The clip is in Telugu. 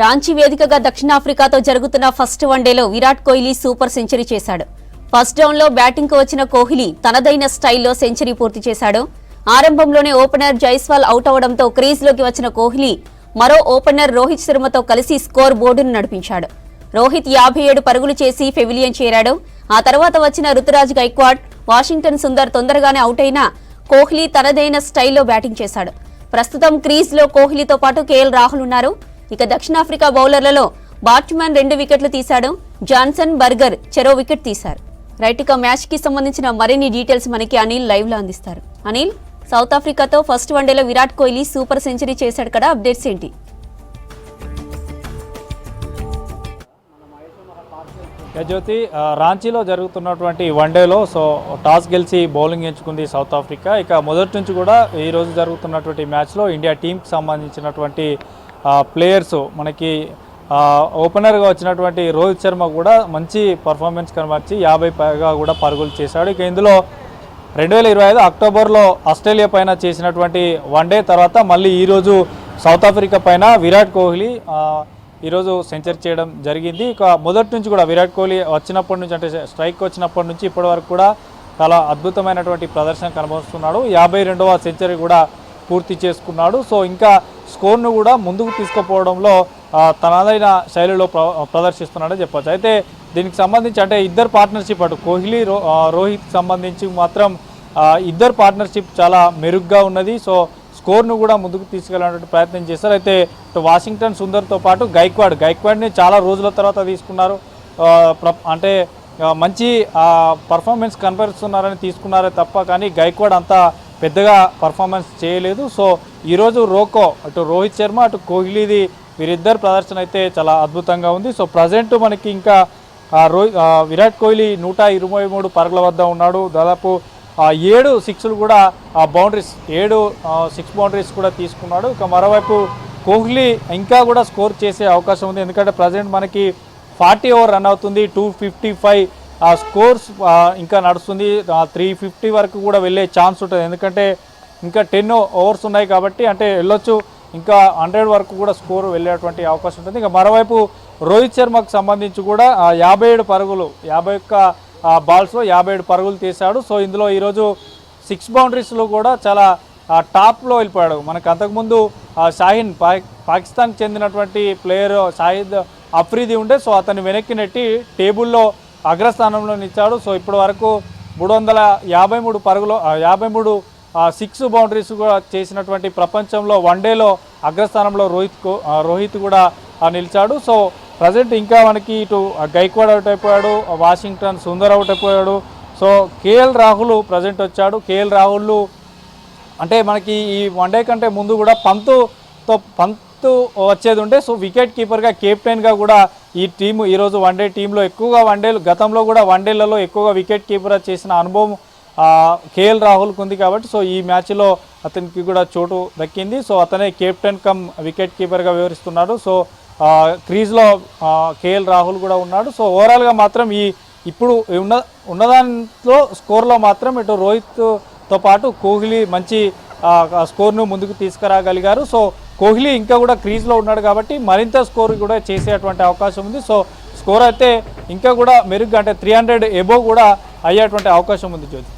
రాంచీ వేదికగా దక్షిణాఫ్రికాతో జరుగుతున్న ఫస్ట్ వన్డేలో విరాట్ కోహ్లీ సూపర్ సెంచరీ చేశాడు. ఫస్ట్ డౌన్లో బ్యాటింగ్కు వచ్చిన కోహ్లీ తనదైన స్టైల్లో సెంచరీ పూర్తి చేశాడు. ఆరంభంలోనే ఓపెనర్ జైస్వాల్ అవుట్ అవడంతో క్రీజ్లోకి వచ్చిన కోహ్లీ మరో ఓపెనర్ రోహిత్ శర్మతో కలిసి స్కోర్ బోర్డును నడిపించాడు. రోహిత్ 57 పరుగులు చేసి పెవిలియన్ చేరాడు. ఆ తర్వాత వచ్చిన రుతురాజ్ గైక్వాడ్, వాషింగ్టన్ సుందర్ తొందరగానే అవుట్ అయినా కోహ్లీ తనదైన స్టైల్లో బ్యాటింగ్ చేశాడు. ప్రస్తుతం క్రీజ్లో కోహ్లీతో పాటు కేఎల్ రాహుల్ ఉన్నారు. ఇక దక్షిణాఫ్రికా బౌలర్లలో బాట్స్మన్ 2 వికెట్లు తీశాడు. జాన్సన్, బర్గర్ చెరో వికెట్ తీశారు. రైట్, ఇక మ్యాచ్ కి సంబంధించిన మరిన్ని డీటెయిల్స్ మనకి అనిల్ లైవ్ లో అందిస్తారు. అనిల్, సౌత్ ఆఫ్రికాతో ఫస్ట్ వన్డేలో విరాట్ కోహ్లీ సూపర్ సెంచరీ చేశాడు కదా, అప్డేట్స్ ఏంటి? జ్యోతి, రాంచీలో జరుగుతున్నటువంటి వన్డేలో టాస్ గెలిచి బౌలింగ్ ఎంచుకుంది సౌత్ ఆఫ్రికా. ఇక మొదటి నుంచి కూడా ఈరోజు జరుగుతున్నటువంటి మ్యాచ్లో ఇండియా టీంకి సంబంధించినటువంటి ప్లేయర్స్ మనకి ఓపెనర్గా వచ్చినటువంటి రోహిత్ శర్మ కూడా మంచి పర్ఫార్మెన్స్ కనబర్చి 50 పైగా కూడా పరుగులు చేశాడు. ఇక ఇందులో 2025 అక్టోబర్లో ఆస్ట్రేలియా పైన చేసినటువంటి వన్డే తర్వాత మళ్ళీ ఈరోజు సౌత్ ఆఫ్రికా పైన విరాట్ కోహ్లీ ఈరోజు సెంచరీ చేయడం జరిగింది. ఇక మొదటి నుంచి కూడా విరాట్ కోహ్లీ వచ్చినప్పటి నుంచి, అంటే స్ట్రైక్ వచ్చినప్పటి నుంచి ఇప్పటి వరకు కూడా చాలా అద్భుతమైనటువంటి ప్రదర్శన కనబరుస్తున్నాడు. 52వ సెంచరీ కూడా పూర్తి చేసుకున్నాడు. సో ఇంకా స్కోర్ను కూడా ముందుకు తీసుకుపోవడంలో తనదైన శైలిలో ప్రదర్శిస్తున్నాడని చెప్పొచ్చు. అయితే దీనికి సంబంధించి అంటే ఇద్దరు పార్ట్నర్షిప్, అటు కోహ్లీ రోహిత్ సంబంధించి మాత్రం ఇద్దరు పార్ట్నర్షిప్ చాలా మెరుగ్గా ఉన్నది. సో స్కోర్ను కూడా ముందుకు తీసుకెళ్ళడానికి ప్రయత్నం చేశారు. అయితే వాషింగ్టన్ సుందర్తో పాటు గైక్వాడ్ని చాలా రోజుల తర్వాత తీసుకున్నారు. అంటే మంచి పర్ఫార్మెన్స్ కనపరుస్తున్నారని తీసుకున్నారే తప్ప కానీ గైక్వాడ్ అంతా పెద్దగా పర్ఫార్మెన్స్ చేయలేదు. సో ఈరోజు అటు రోహిత్ శర్మ అటు కోహ్లీది వీరిద్దరు ప్రదర్శన అయితే చాలా అద్భుతంగా ఉంది. సో ప్రజెంట్ మనకి ఇంకా విరాట్ కోహ్లీ 123 పరుగుల వద్ద ఉన్నాడు. దాదాపు 7 సిక్స్లు కూడా బౌండరీస్ 7 6 బౌండరీస్ కూడా తీసుకున్నాడు. ఇక మరోవైపు కోహ్లీ ఇంకా కూడా స్కోర్ చేసే అవకాశం ఉంది. ఎందుకంటే ప్రజెంట్ మనకి 40 ఓవర్ రన్ అవుతుంది. 255 స్కోర్స్ ఇంకా నడుస్తుంది. 350 వరకు కూడా వెళ్ళే ఛాన్స్ ఉంటుంది. ఎందుకంటే ఇంకా 10 ఓవర్స్ ఉన్నాయి కాబట్టి అంటే వెళ్ళొచ్చు, ఇంకా 100 వరకు కూడా స్కోర్ వెళ్ళేటువంటి అవకాశం ఉంటుంది. ఇంకా మరోవైపు రోహిత్ శర్మకు సంబంధించి కూడా 57 పరుగులు 51 బాల్స్లో 57 పరుగులు తీశాడు. సో ఇందులో ఈరోజు 6 బౌండరీస్లో కూడా చాలా టాప్లో వెళ్ళిపోయాడు. మనకు అంతకుముందు షాహీన్ పాకిస్తాన్కి చెందినటువంటి ప్లేయర్ షాహిద్ అఫ్రీది ఉండే, సో అతన్ని వెనక్కి నెట్టి టేబుల్లో అగ్రస్థానంలో నిలిచాడు. సో ఇప్పటి వరకు 353 పరుగులు 53 6 బౌండరీస్ కూడా చేసినటువంటి ప్రపంచంలో వన్డేలో అగ్రస్థానంలో రోహిత్ కూడా నిలిచాడు. సో ప్రజెంట్ ఇంకా మనకి ఇటు గైక్వాడ్ అవుట్ అయిపోయాడు, వాషింగ్టన్ సుందర్ అవుట్ అయిపోయాడు. సో కేఎల్ రాహుల్ ప్రజెంట్ వచ్చాడు. కేఎల్ రాహుల్ అంటే మనకి ఈ వన్డే కంటే ముందు కూడా పంతు వచ్చేది ఉంటే, సో వికెట్ కీపర్గా కెప్టెన్గా కూడా ఈ టీము ఈరోజు వన్డే టీంలో ఎక్కువగా గతంలో కూడా వన్డేలలో ఎక్కువగా వికెట్ కీపర్ చేసిన అనుభవం కేఎల్ రాహుల్కి ఉంది కాబట్టి సో ఈ మ్యాచ్లో అతనికి కూడా చోటు దక్కింది. సో అతనే కెప్టెన్ కమ్ వికెట్ కీపర్గా వ్యవహరిస్తున్నాడు. సో క్రీజ్లో కేఎల్ రాహుల్ కూడా ఉన్నాడు. సో ఓవరాల్గా మాత్రం ఇప్పుడు ఉన్నదాంట్లో స్కోర్లో మాత్రం ఇటు రోహిత్తో పాటు కోహ్లీ మంచి స్కోర్ను ముందుకు తీసుకురాగలిగారు. సో కోహ్లీ ఇంకా కూడా క్రీజ్లో ఉన్నాడు కాబట్టి మరింత స్కోర్ కూడా చేసేటువంటి అవకాశం ఉంది. సో స్కోర్ అయితే ఇంకా కూడా మెరుగ్గా అంటే 300 ఎబోవ్ కూడా అయ్యేటువంటి అవకాశం ఉంది జ్యోతి.